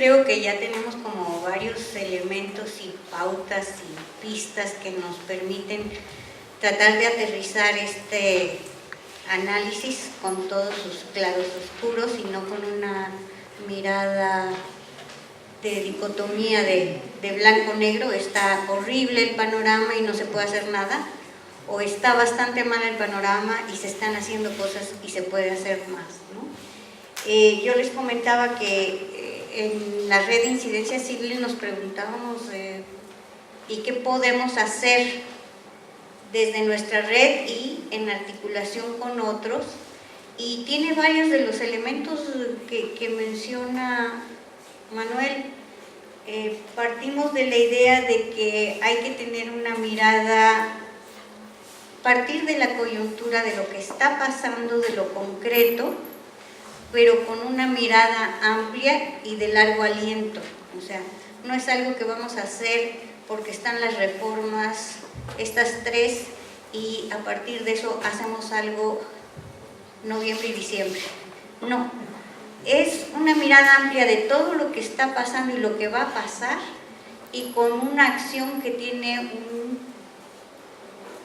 creo que ya tenemos como varios elementos y pautas y pistas que nos permiten tratar de aterrizar este análisis con todos sus claros oscuros y no con una mirada de dicotomía de blanco-negro. Está horrible el panorama y no se puede hacer nada, o está bastante mal el panorama y se están haciendo cosas y se puede hacer más, ¿no? Yo les comentaba que en la red de incidencia civil nos preguntábamos ¿y qué podemos hacer desde nuestra red y en articulación con otros? Y tiene varios de los elementos que menciona Manuel. Partimos de la idea de que hay que tener una mirada, partir de la coyuntura de lo que está pasando, de lo concreto, pero con una mirada amplia y de largo aliento. O sea, no es algo que vamos a hacer porque están las reformas, estas tres, y a partir de eso hacemos algo noviembre y diciembre. No, es una mirada amplia de todo lo que está pasando y lo que va a pasar, y con una acción que tiene un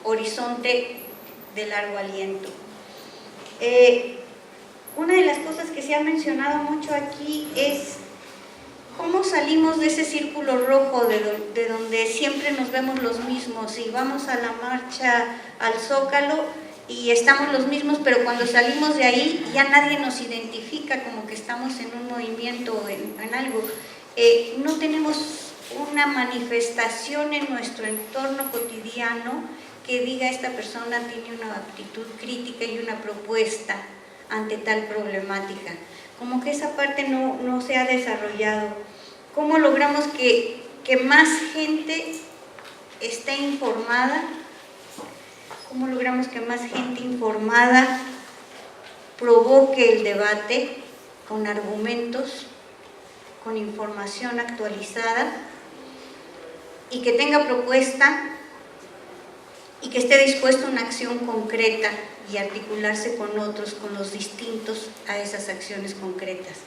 horizonte de largo aliento. Una de las cosas que se ha mencionado mucho aquí es cómo salimos de ese círculo rojo de donde siempre nos vemos los mismos y vamos a la marcha al Zócalo y estamos los mismos, pero cuando salimos de ahí ya nadie nos identifica como que estamos en un movimiento, en algo. No tenemos una manifestación en nuestro entorno cotidiano que diga esta persona tiene una actitud crítica y una propuesta ante tal problemática. Como que esa parte no se ha desarrollado. ¿Cómo logramos que más gente esté informada? ¿Cómo logramos que más gente informada provoque el debate con argumentos, con información actualizada y que tenga propuesta y que esté dispuesto a una acción concreta y articularse con otros, con los distintos a esas acciones concretas?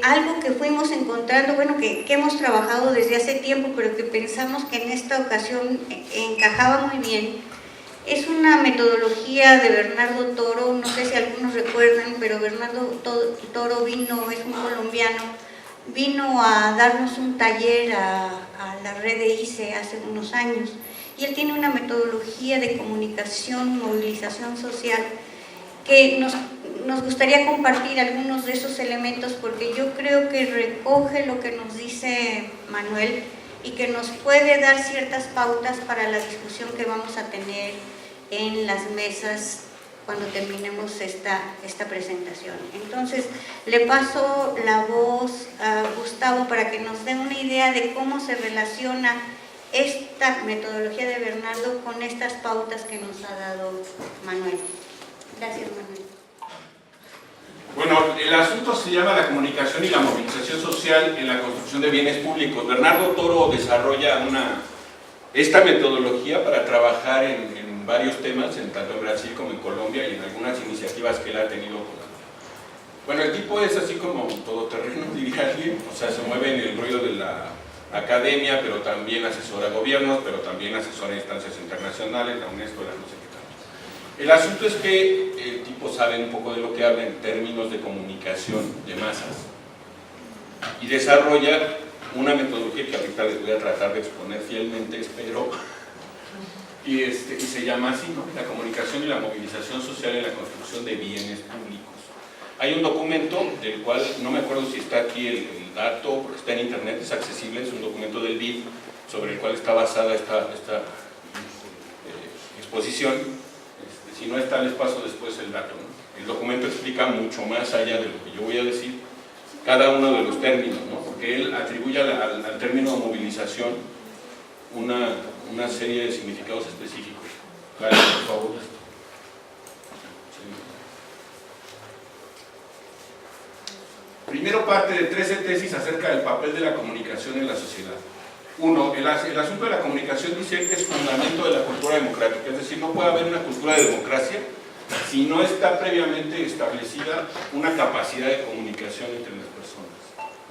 Algo que fuimos encontrando, bueno, que hemos trabajado desde hace tiempo, pero que pensamos que en esta ocasión encajaba muy bien, es una metodología de Bernardo Toro. No sé si algunos recuerdan, pero Bernardo Toro vino, es un colombiano, vino a darnos un taller a la red de ICE hace unos años, y él tiene una metodología de comunicación, movilización social, que nos gustaría compartir algunos de esos elementos, porque yo creo que recoge lo que nos dice Manuel y que nos puede dar ciertas pautas para la discusión que vamos a tener en las mesas cuando terminemos esta presentación. Entonces, le paso la voz a Gustavo para que nos dé una idea de cómo se relaciona esta metodología de Bernardo con estas pautas que nos ha dado Manuel. Gracias, Manuel. Bueno, el asunto se llama la comunicación y la movilización social en la construcción de bienes públicos. Bernardo Toro desarrolla esta metodología para trabajar en varios temas, tanto en Brasil como en Colombia, y en algunas iniciativas que él ha tenido. Bueno, el tipo es así como todoterreno, diría alguien, o sea, se mueve en el ruido de la academia, pero también asesora gobiernos, pero también asesora instancias internacionales, la UNESCO, la no sé qué tal. El asunto es que el tipo sabe un poco de lo que habla en términos de comunicación de masas y desarrolla una metodología que ahorita les voy a tratar de exponer fielmente, espero, y se llama así, ¿no? La comunicación y la movilización social en la construcción de bienes públicos. Hay un documento del cual, no me acuerdo si está aquí el dato, porque está en internet, es accesible, es un documento del BID sobre el cual está basada esta exposición. Si no está, les paso después el dato, ¿no? El documento explica mucho más allá de lo que yo voy a decir, cada uno de los términos, ¿no? Porque él atribuye al término de movilización una serie de significados específicos. Claro, por favor. Primero parte de 13 tesis acerca del papel de la comunicación en la sociedad. Uno, el asunto de la comunicación dice que es fundamento de la cultura democrática, es decir, no puede haber una cultura de democracia si no está previamente establecida una capacidad de comunicación entre las personas.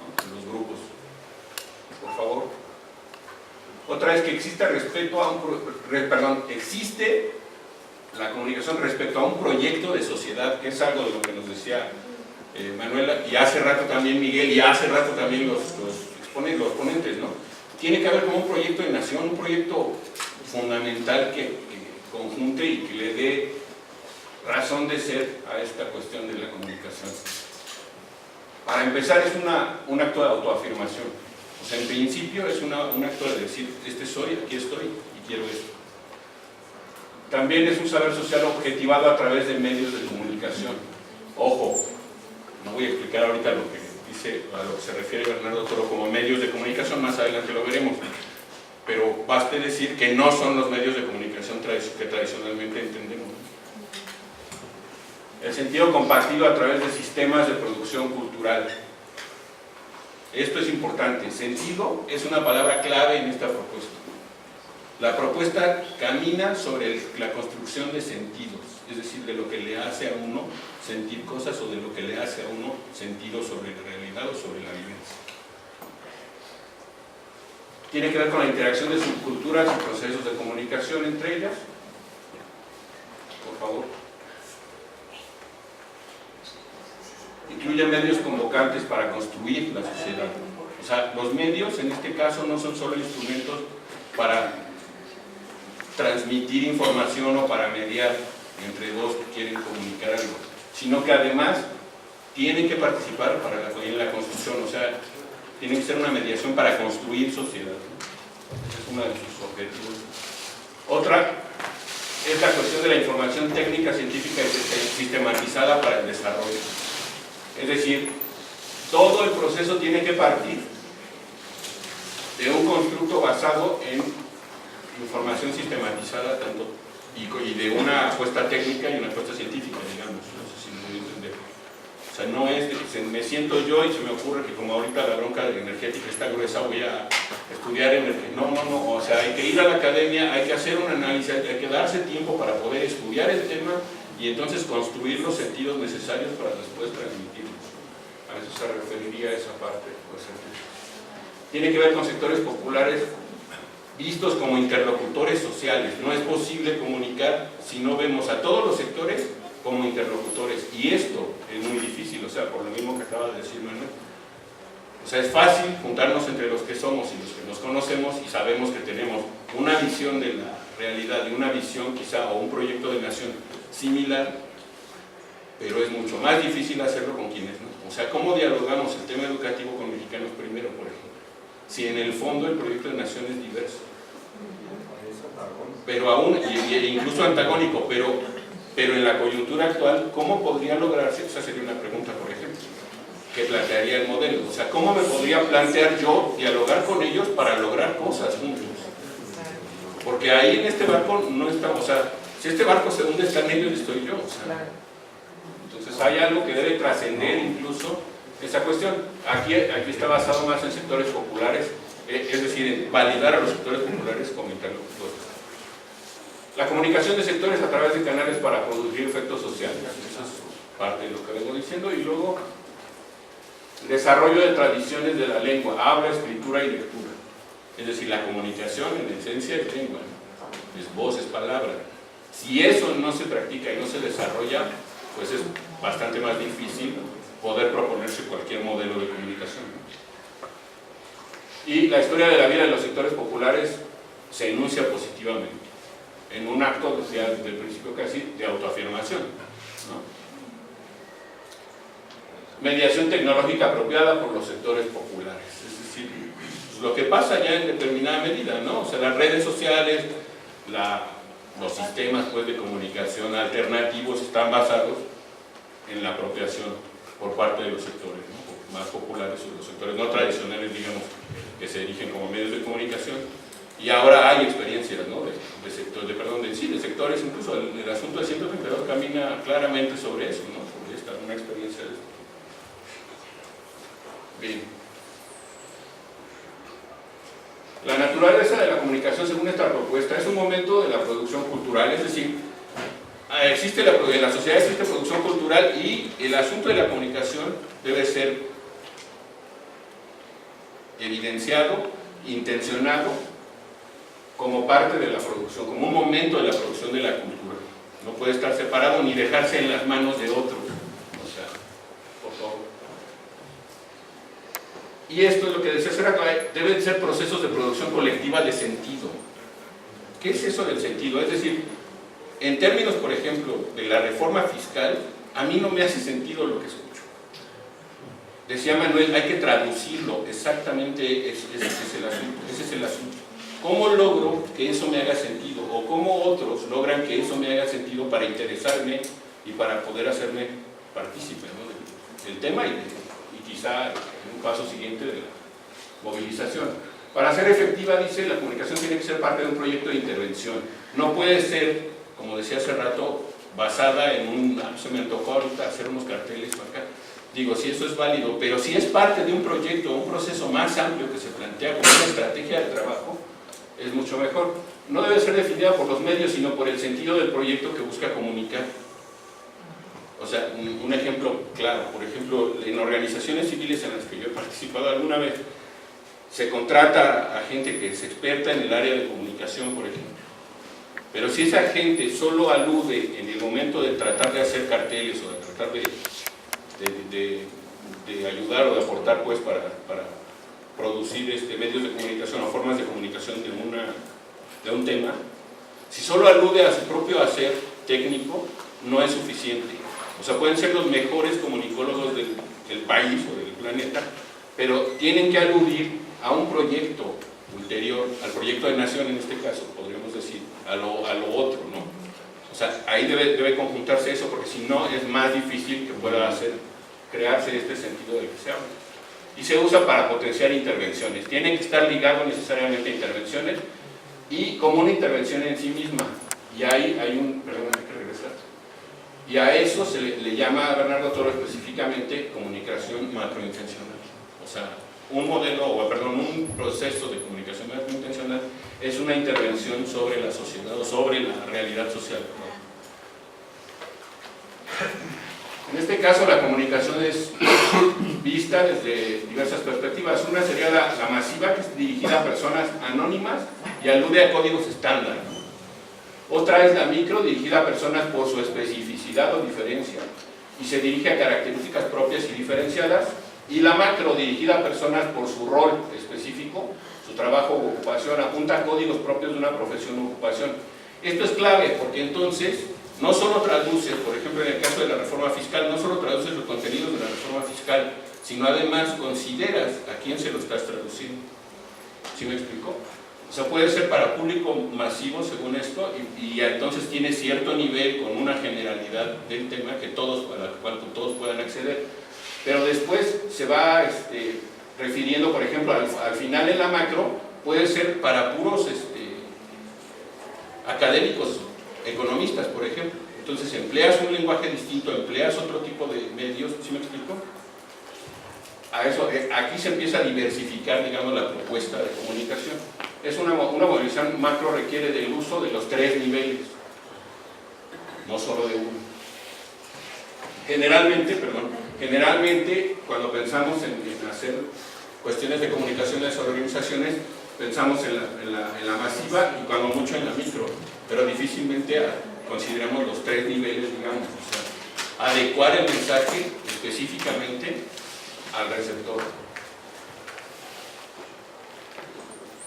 ¿no? En los grupos. Por favor. Otra es que existe existe la comunicación respecto a un proyecto de sociedad, que es algo de lo que nos decía Manuela, y hace rato también Miguel, y hace rato también los ponentes, ¿no? Tiene que haber como un proyecto de nación, un proyecto fundamental que conjunte y que le dé razón de ser a esta cuestión de la comunicación. Para empezar, es un acto de autoafirmación. O sea, en principio es un acto de decir, soy, aquí estoy y quiero esto. También es un saber social objetivado a través de medios de comunicación. Ojo, no voy a explicar ahorita lo que dice, a lo que se refiere Bernardo Toro como medios de comunicación, más adelante lo veremos. Pero baste decir que no son los medios de comunicación que tradicionalmente entendemos. El sentido compartido a través de sistemas de producción cultural. Esto es importante. Sentido es una palabra clave en esta propuesta. La propuesta camina sobre la construcción de sentidos, es decir, de lo que le hace a uno sentir cosas o de lo que le hace a uno sentido sobre la realidad o sobre la vivencia. Tiene que ver con la interacción de subculturas y procesos de comunicación entre ellas. Por favor. Incluye medios convocantes para construir la sociedad. O sea, los medios en este caso no son solo instrumentos para transmitir información o para mediar entre dos que quieren comunicar algo, sino que además tienen que participar en la construcción, o sea, tiene que ser una mediación para construir sociedad. Ese es uno de sus objetivos. Otra es la cuestión de la información técnica, científica y sistematizada para el desarrollo. Es decir, todo el proceso tiene que partir de un constructo basado en información sistematizada y de una apuesta técnica y una apuesta científica, digamos. No sé si me voy a entender. O sea, no es me siento yo y se me ocurre que como ahorita la bronca energética está gruesa, voy a estudiar energía. No, o sea, hay que ir a la academia, hay que hacer un análisis, hay que darse tiempo para poder estudiar el tema y entonces construir los sentidos necesarios para después transmitirlos. A eso se referiría esa parte. Pues, tiene que ver con sectores populares vistos como interlocutores sociales. No es posible comunicar si no vemos a todos los sectores como interlocutores, y esto es muy difícil, o sea, por lo mismo que acaba de decir Manuel. O sea, es fácil juntarnos entre los que somos y los que nos conocemos y sabemos que tenemos una visión de la realidad, de una visión quizá o un proyecto de nación similar, pero es mucho más difícil hacerlo con quienes no. O sea, ¿cómo dialogamos el tema educativo con mexicanos primero, por ejemplo? Si en el fondo el proyecto de nación es diverso, pero aún, incluso antagónico, pero en la coyuntura actual, ¿cómo podría lograrse? Esa sería una pregunta, por ejemplo, que plantearía el modelo. O sea, ¿cómo me podría plantear yo dialogar con ellos para lograr cosas juntos? Porque ahí en este barco no estamos, o sea, si este barco se hunde, está en medio y estoy yo. O sea, entonces hay algo que debe trascender incluso esa cuestión. Aquí está basado más en sectores populares, es decir, en validar a los sectores populares como interlocutores. La comunicación de sectores a través de canales para producir efectos sociales. Esa es parte de lo que vengo diciendo. Y luego, desarrollo de tradiciones de la lengua, habla, escritura y lectura. Es decir, la comunicación en esencia es lengua, ¿no? Es voz, es palabra. Si eso no se practica y no se desarrolla, pues es bastante más difícil poder proponerse cualquier modelo de comunicación. Y la historia de la vida de los sectores populares se enuncia positivamente, en un acto, decía desde el principio casi, de autoafirmación, ¿no? Mediación tecnológica apropiada por los sectores populares, es decir, pues lo que pasa ya en determinada medida, ¿no? O sea, las redes sociales, los sistemas pues, de comunicación alternativos están basados en la apropiación por parte de los sectores, ¿no? Más populares, o los sectores no tradicionales, digamos, que se erigen como medios de comunicación. Y ahora hay experiencias, ¿no? de sectores, incluso el asunto de 132 camina claramente sobre eso, ¿no? Sobre una experiencia de esto. Bien. La naturaleza de la comunicación, según esta propuesta, es un momento de la producción cultural, es decir, en la sociedad existe producción cultural y el asunto de la comunicación debe ser evidenciado, intencionado, como parte de la producción, como un momento de la producción de la cultura. No puede estar separado ni dejarse en las manos de otros. O sea, por favor. Y esto es lo que decía hace rato, deben ser procesos de producción colectiva de sentido. ¿Qué es eso del sentido? Es decir, en términos, por ejemplo, de la reforma fiscal, a mí no me hace sentido lo que escucho. Decía Manuel, hay que traducirlo, exactamente ese es el asunto. ¿Cómo logro que eso me haga sentido? ¿O cómo otros logran que eso me haga sentido para interesarme y para poder hacerme partícipe, ¿no?, del tema y quizá en un paso siguiente de la movilización? Para ser efectiva, dice, la comunicación tiene que ser parte de un proyecto de intervención. No puede ser, como decía hace rato, basada en se me antojó ahorita hacer unos carteles para acá. Digo, si eso es válido, pero si es parte de un proyecto, un proceso más amplio que se plantea como una estrategia de trabajo, es mucho mejor. No debe ser definida por los medios, sino por el sentido del proyecto que busca comunicar. O sea, un ejemplo claro, por ejemplo, en organizaciones civiles en las que yo he participado alguna vez, se contrata a gente que es experta en el área de comunicación, por ejemplo. Pero si esa gente solo alude en el momento de tratar de hacer carteles o de tratar de ayudar o de aportar, pues, para producir medios de comunicación o formas de comunicación de un tema, si solo alude a su propio hacer técnico, no es suficiente. O sea, pueden ser los mejores comunicólogos del país o del planeta, pero tienen que aludir a un proyecto ulterior, al proyecto de nación en este caso, podríamos decir, a lo otro, ¿no? O sea, ahí debe conjuntarse eso, porque si no es más difícil que pueda crearse este sentido del que se habla. Y se usa para potenciar intervenciones. Tienen que estar ligados necesariamente a intervenciones y como una intervención en sí misma. Y ahí hay perdón, hay que regresar. Y a eso se le llama a Bernardo Toro específicamente comunicación macrointencional. O sea, un proceso de comunicación macrointencional es una intervención sobre la sociedad o sobre la realidad social. En este caso, la comunicación es vista desde diversas perspectivas. Una sería la masiva, que es dirigida a personas anónimas y alude a códigos estándar. Otra es la micro, dirigida a personas por su especificidad o diferencia y se dirige a características propias y diferenciadas. Y la macro, dirigida a personas por su rol específico, su trabajo o ocupación, apunta a códigos propios de una profesión o ocupación. Esto es clave porque entonces no solo traduces, por ejemplo en el caso de la reforma fiscal, no solo traduces los contenidos de la reforma fiscal, sino además consideras a quién se lo estás traduciendo. ¿Sí me explico? O sea, puede ser para público masivo según esto y entonces tiene cierto nivel con una generalidad del tema que para el cual todos puedan acceder. Pero después se va refiriendo, por ejemplo, al final en la macro, puede ser para puros académicos, economistas, por ejemplo. Entonces empleas un lenguaje distinto, empleas otro tipo de medios, ¿sí me explico? Aquí se empieza a diversificar, digamos, la propuesta de comunicación. Una movilización macro requiere del uso de los 3 niveles, no solo de uno. Generalmente, cuando pensamos en hacer cuestiones de comunicación de las organizaciones, pensamos en la masiva y cuando mucho en la micro, pero difícilmente consideramos los 3 niveles, digamos, o sea, adecuar el mensaje específicamente al receptor.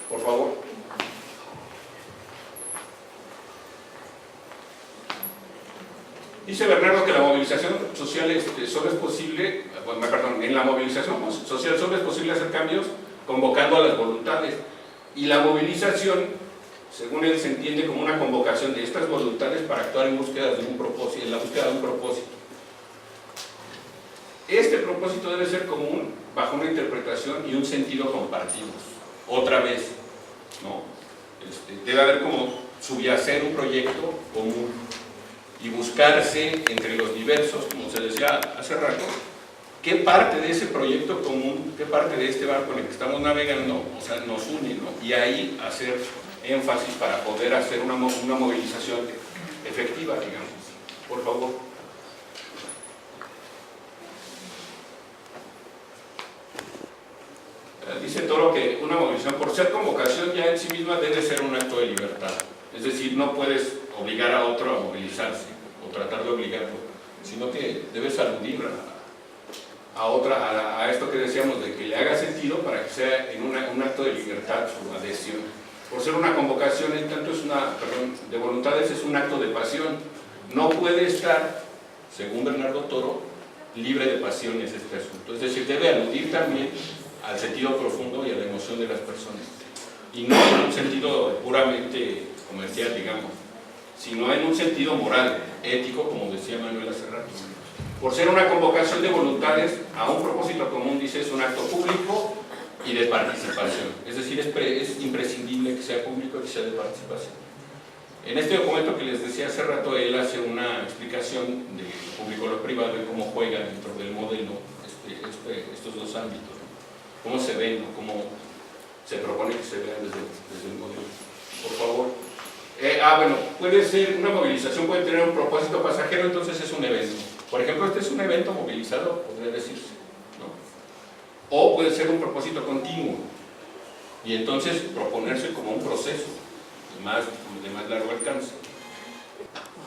Por favor. Dice Bernardo que la movilización social solo es posible, en la movilización social solo es posible hacer cambios convocando a las voluntades. Y la movilización, según él, se entiende como una convocación de estas voluntades para actuar en la búsqueda de un propósito. Este propósito debe ser común bajo una interpretación y un sentido compartidos. Otra vez, ¿no? Debe haber como subyacer un proyecto común y buscarse entre los diversos, como se decía hace rato, qué parte de ese proyecto común, qué parte de este barco en el que estamos navegando, o sea, nos une, ¿no? Y ahí hacer énfasis para poder hacer una movilización efectiva, digamos. Por favor. Dice Toro que una movilización, por ser convocación, ya en sí misma debe ser un acto de libertad. Es decir, no puedes obligar a otro a movilizarse o tratar de obligarlo, sino que debes aludir a esto que decíamos, de que le haga sentido para que sea en un acto de libertad su adhesión. Por ser una convocación, en tanto es de voluntades, es un acto de pasión. No puede estar, según Bernardo Toro, libre de pasiones este asunto. Es decir, debe aludir también al sentido profundo y a la emoción de las personas. Y no en un sentido puramente comercial, digamos, sino en un sentido moral, ético, como decía Manuel hace rato. Por ser una convocación de voluntades a un propósito común, dice, es un acto público y de participación. Es decir, es imprescindible que sea público y que sea de participación. En este documento que les decía hace rato, él hace una explicación de público y lo privado y cómo juegan dentro del modelo estos dos ámbitos, ¿no? Cómo se ven, ¿no? Cómo se propone que se vean desde el modelo. Por favor. Bueno, puede ser una movilización, puede tener un propósito pasajero, entonces es un evento. Por ejemplo, este es un evento movilizado, podría decirse, ¿no? O puede ser un propósito continuo y entonces proponerse como un proceso de más largo alcance.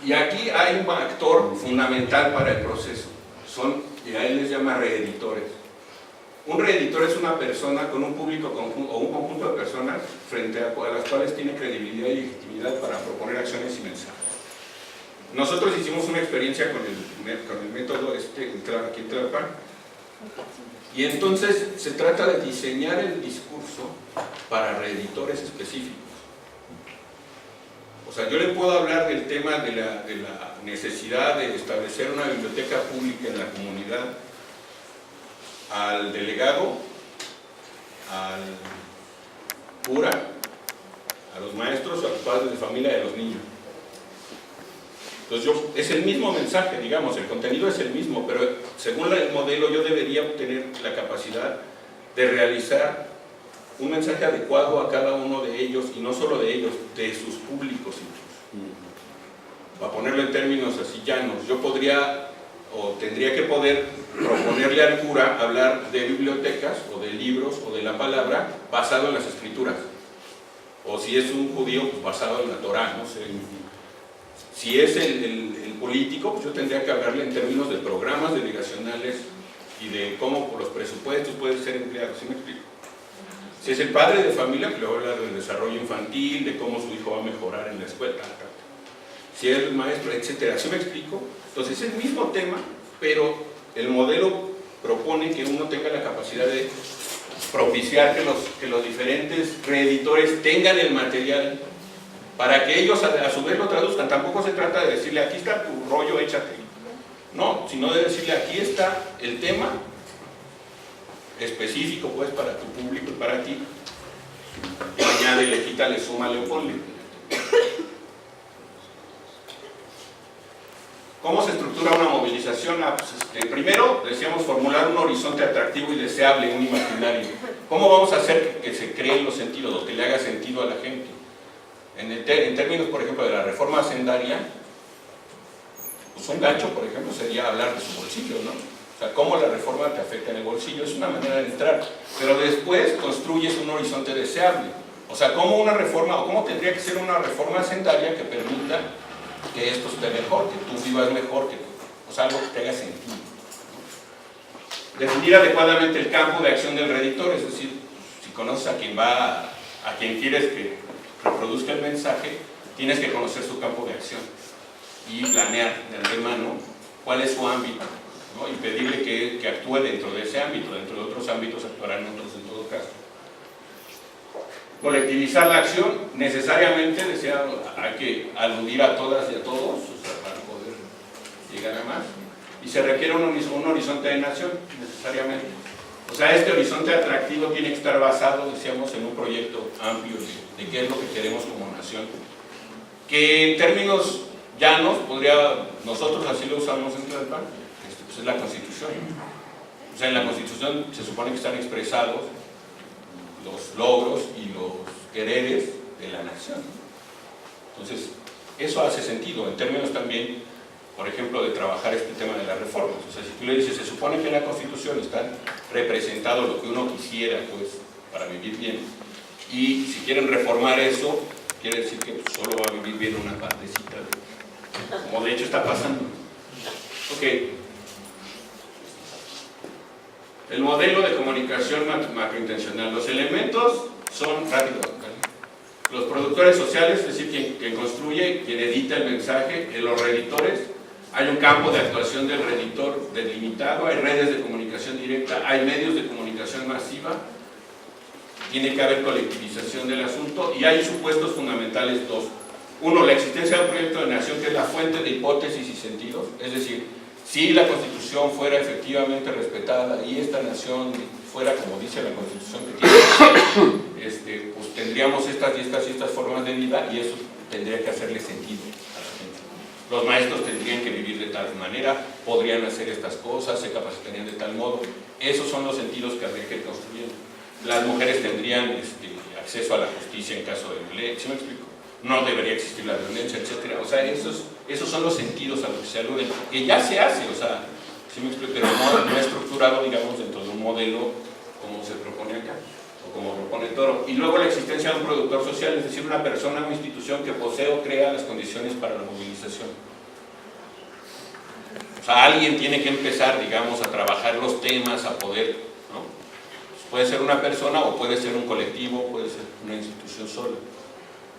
Y aquí hay un actor fundamental para el proceso, y a él les llama reeditores. Un reeditor es una persona con un público o un conjunto de personas frente a las cuales tiene credibilidad y legitimidad para proponer acciones y mensajes. Nosotros hicimos una experiencia con el método aquí en Tlalpan, y entonces se trata de diseñar el discurso para reeditores específicos. O sea, yo le puedo hablar del tema de la necesidad de establecer una biblioteca pública en la comunidad al delegado, al cura, a los maestros, a los padres de familia y a los niños. Entonces es el mismo mensaje, digamos, el contenido es el mismo, pero según el modelo yo debería tener la capacidad de realizar un mensaje adecuado a cada uno de ellos, y no solo de ellos, de sus públicos incluso. Para ponerlo en términos así llanos, yo podría o tendría que poder proponerle al cura hablar de bibliotecas o de libros o de la palabra basado en las escrituras, o si es un judío, pues basado en la Torá, no sé. Si es el político, pues yo tendría que hablarle en términos de programas delegacionales y de cómo los presupuestos pueden ser empleados, ¿sí me explico? Si es el padre de familia, pues le voy a hablar del desarrollo infantil, de cómo su hijo va a mejorar en la escuela, si es el maestro, etcétera, ¿sí me explico? Entonces es el mismo tema, pero el modelo propone que uno tenga la capacidad de propiciar que los diferentes reeditores tengan el material para que ellos a su vez lo traduzcan. Tampoco se trata de decirle, aquí está tu rollo, échate. No, sino de decirle, aquí está el tema específico pues para tu público y para ti. Y añade, le quita, le suma, le ponle. ¿Cómo se estructura una movilización? Pues primero, decíamos, formular un horizonte atractivo y deseable, un imaginario. ¿Cómo vamos a hacer que se creen los sentidos o que le haga sentido a la gente? En términos, por ejemplo, de la reforma hacendaria, pues un gancho, por ejemplo, sería hablar de su bolsillo, ¿no? O sea, cómo la reforma te afecta en el bolsillo, es una manera de entrar. Pero después construyes un horizonte deseable. O sea, cómo una reforma, o cómo tendría que ser una reforma hacendaria que permita que esto esté mejor, que tú vivas mejor, o sea, algo que te haga sentido. Definir adecuadamente el campo de acción del reeditor, es decir, si conoces a quien quieres que reproduzca el mensaje, tienes que conocer su campo de acción y planear de antemano cuál es su ámbito, ¿no? Y pedirle que actúe dentro de ese ámbito, dentro de otros ámbitos actuarán otros en todo caso. Colectivizar la acción, necesariamente hay que aludir a todas y a todos, o sea, para poder llegar a más, y se requiere un horizonte de nación, necesariamente. O sea, este horizonte atractivo tiene que estar basado, decíamos, en un proyecto amplio de qué es lo que queremos como nación, que en términos llanos, nosotros así lo usamos en Tlalpan, pues es la Constitución. O sea, en la Constitución se supone que están expresados los logros y los quereres de la nación. Entonces, eso hace sentido, en términos también, por ejemplo, de trabajar este tema de las reformas. O sea, si tú le dices, se supone que en la Constitución está representado lo que uno quisiera, pues, para vivir bien. Y si quieren reformar eso, quiere decir que solo va a vivir bien una partecita, como de hecho está pasando. Ok. El modelo de comunicación macrointencional. Los elementos son rápidos. Los productores sociales, es decir, quien construye, quien edita el mensaje, los reeditores. Hay un campo de actuación del reeditor delimitado, hay redes de comunicación directa, hay medios de comunicación masiva, tiene que haber colectivización del asunto y hay supuestos fundamentales dos. Uno, la existencia de un proyecto de nación que es la fuente de hipótesis y sentidos, es decir, si la Constitución fuera efectivamente respetada y esta nación fuera como dice la Constitución que tiene, pues tendríamos estas y estas formas de vida y eso tendría que hacerle sentido a la gente. Los maestros tendrían que vivir de tal manera, podrían hacer estas cosas, se capacitarían de tal modo. Esos son los sentidos que habría que ir construyendo. Las mujeres tendrían acceso a la justicia en caso de violencia, ¿sí me explico? No debería existir la violencia, etc. O sea, esos son los sentidos a los que se aluden, que ya se hace, o sea, ¿sí me explico? Pero no estructurado, digamos, dentro de un modelo como se propone acá, o como propone Toro. Y luego la existencia de un productor social, es decir, una persona o institución que posee o crea las condiciones para la movilización. O sea, alguien tiene que empezar, digamos, a trabajar los temas, a poder, ¿no? Puede ser una persona o puede ser un colectivo, puede ser una institución sola.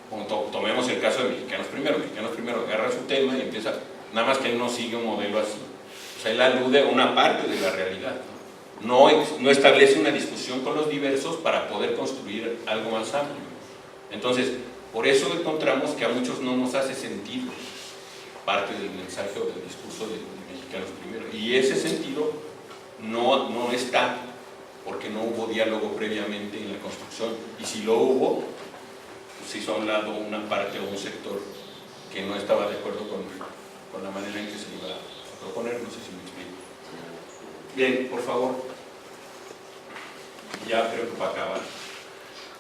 Como tomemos el caso de Mexicanos Primero agarra su tema y empieza, nada más que él no sigue un modelo así. O sea, él alude a una parte de la realidad, ¿no? No establece una discusión con los diversos para poder construir algo más amplio. Entonces, por eso encontramos que a muchos no nos hace sentido parte del mensaje o del discurso de Mexicanos Primero. Y ese sentido no está porque no hubo diálogo previamente en la construcción. Y si lo hubo, se hizo a un lado una parte o un sector que no estaba de acuerdo con la manera en que se iba a proponer. No sé si me explico. Bien, por favor. Ya creo que para acabar.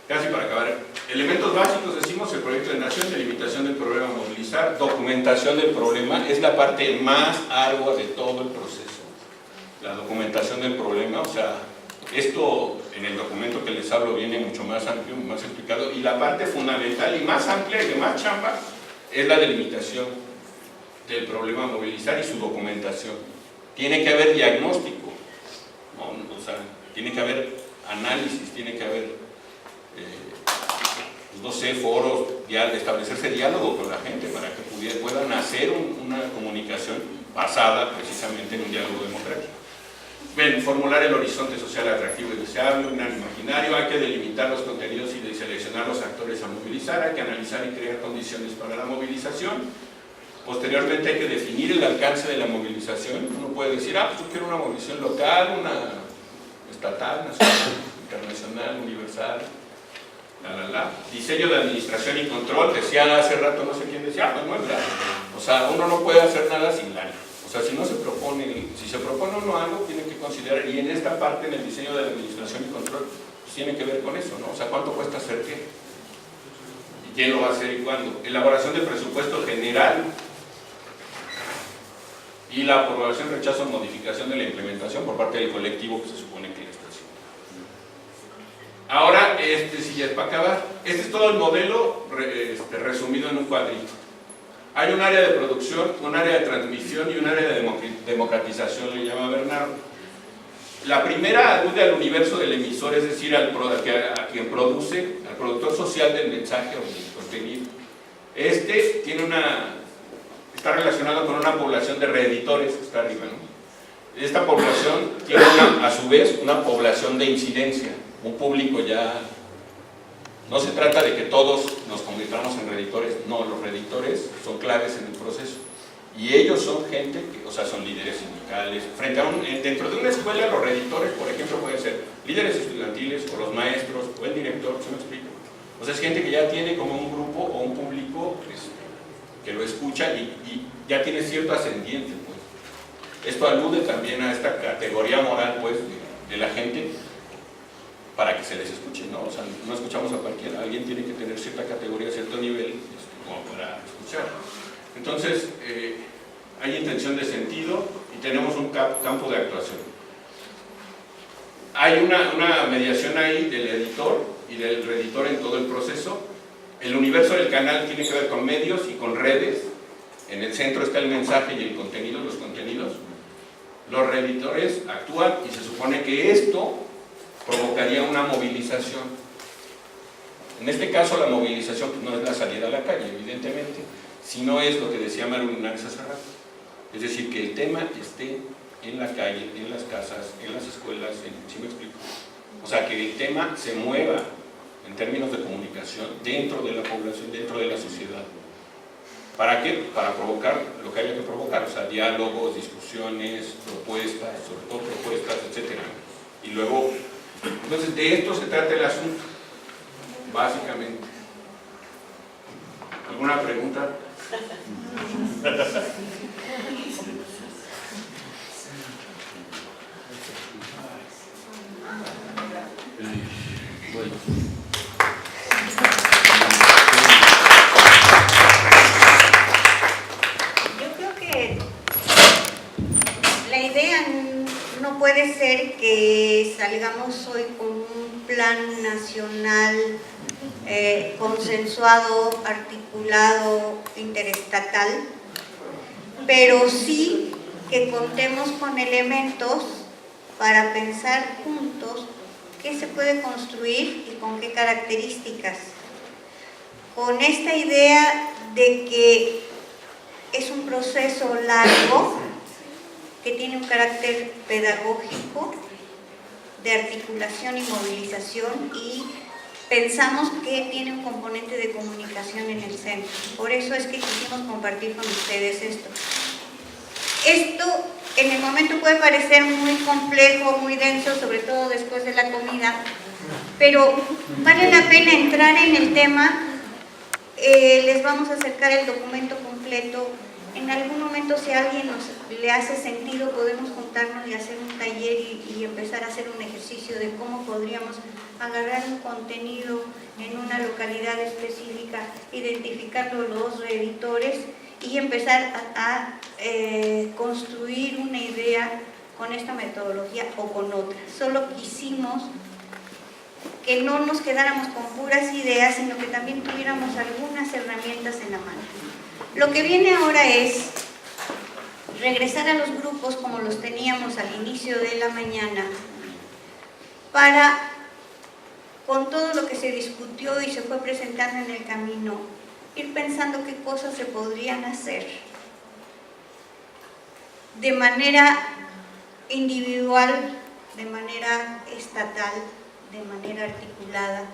Casi para acabar. Elementos básicos, decimos, el proyecto de nación, delimitación del problema a movilizar, documentación del problema, es la parte más ardua de todo el proceso. La documentación del problema, o sea, esto en el documento que les hablo viene mucho más amplio, más explicado, y la parte fundamental y más amplia y de más chamba es la delimitación del problema a movilizar y su documentación. Tiene que haber diagnóstico, ¿no? O sea, tiene que haber análisis, tiene que haber, no sé, foros, establecerse diálogo con la gente para que puedan hacer una comunicación basada precisamente en un diálogo democrático. Ven, formular el horizonte social atractivo y deseable, un plan imaginario, hay que delimitar los contenidos y seleccionar los actores a movilizar, hay que analizar y crear condiciones para la movilización. Posteriormente hay que definir el alcance de la movilización. Uno puede decir, pues yo quiero una movilización local, una estatal, nacional, internacional, universal, Diseño de administración y control, decía hace rato, no sé quién decía, pues no es verdad. O sea, uno no puede hacer nada sin lana. O sea, si se propone uno algo, tiene que considerar, y en esta parte, en el diseño de la administración y control, pues tiene que ver con eso, ¿no? O sea, ¿cuánto cuesta hacer qué? ¿Y quién lo va a hacer y cuándo? Elaboración del presupuesto general y la aprobación, rechazo o modificación de la implementación por parte del colectivo que se supone que la está haciendo. Ahora, si ya es para acabar, este es todo el modelo resumido en un cuadrito. Hay un área de producción, un área de transmisión y un área de democratización, le llama Bernardo. La primera alude al universo del emisor, es decir, a quien produce, al productor social del mensaje o del contenido. Está relacionado con una población de reeditores, que está arriba, ¿no? Esta población tiene a su vez una población de incidencia, un público ya. No se trata de que todos nos convirtamos en reeditores, no, los reeditores son claves en el proceso. Y ellos son gente, o sea, son líderes sindicales. Dentro de una escuela, los reeditores, por ejemplo, pueden ser líderes estudiantiles, o los maestros, o el director, ¿se me explico? O sea, es gente que ya tiene como un grupo o un público que lo escucha y ya tiene cierto ascendiente, pues. Esto alude también a esta categoría moral, pues, de la gente, para que se les escuche, ¿no? O sea, no escuchamos a cualquiera, alguien tiene que tener cierta categoría, cierto nivel, como para escuchar. Entonces, hay intención de sentido y tenemos un campo de actuación. hay una mediación ahí del editor y del reeditor en todo el proceso. El universo del canal tiene que ver con medios y con redes. En el centro está el mensaje y el contenido, los contenidos. Los reeditores actúan y se supone que esto provocaría una movilización. En este caso la movilización no es la salida a la calle, evidentemente, sino es lo que decía Maru Linares hace rato. Es decir, que el tema esté en la calle, en las casas, en las escuelas, ¿sí me explico? O sea, que el tema se mueva en términos de comunicación dentro de la población, dentro de la sociedad. ¿Para qué? Para provocar lo que haya que provocar, o sea, diálogos, discusiones, propuestas, sobre todo propuestas, etc. Y luego, entonces de esto se trata el asunto, básicamente. ¿Alguna pregunta? Bueno. Yo creo que la idea no puede ser que salgamos hoy con un plan nacional consensuado, articulado, interestatal, pero sí que contemos con elementos para pensar juntos qué se puede construir y con qué características. Con esta idea de que es un proceso largo, que tiene un carácter pedagógico, de articulación y movilización, y pensamos que tiene un componente de comunicación en el centro. Por eso es que quisimos compartir con ustedes esto. Esto en el momento puede parecer muy complejo, muy denso, sobre todo después de la comida, pero vale la pena entrar en el tema. Les vamos a acercar el documento completo. En algún momento, si a alguien le hace sentido, podemos juntarnos y hacer un taller y empezar a hacer un ejercicio de cómo podríamos agarrar un contenido en una localidad específica, identificarlo los reeditores y empezar a construir una idea con esta metodología o con otra. Solo quisimos que no nos quedáramos con puras ideas, sino que también tuviéramos algunas herramientas en la mano. Lo que viene ahora es regresar a los grupos como los teníamos al inicio de la mañana, para, con todo lo que se discutió y se fue presentando en el camino, ir pensando qué cosas se podrían hacer de manera individual, de manera estatal, de manera articulada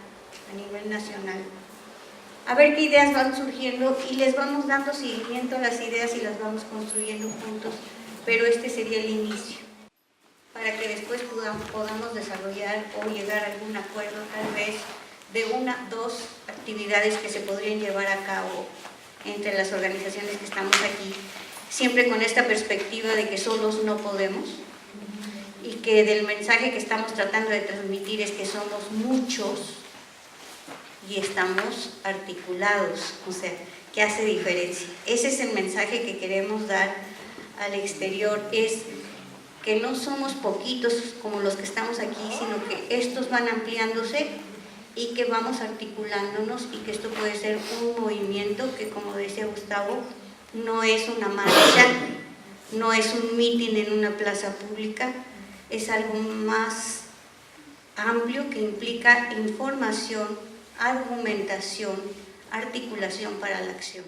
a nivel nacional. A ver qué ideas van surgiendo y les vamos dando seguimiento a las ideas y las vamos construyendo juntos, pero este sería el inicio, para que después podamos desarrollar o llegar a algún acuerdo, tal vez, de una, dos actividades que se podrían llevar a cabo entre las organizaciones que estamos aquí, siempre con esta perspectiva de que solos no podemos, y que del mensaje que estamos tratando de transmitir es que somos muchos y estamos articulados, o sea, que hace diferencia. Ese es el mensaje que queremos dar al exterior, es que no somos poquitos como los que estamos aquí, sino que estos van ampliándose y que vamos articulándonos, y que esto puede ser un movimiento que, como decía Gustavo, no es una marcha, no es un mitin en una plaza pública, es algo más amplio que implica información, argumentación, articulación para la acción.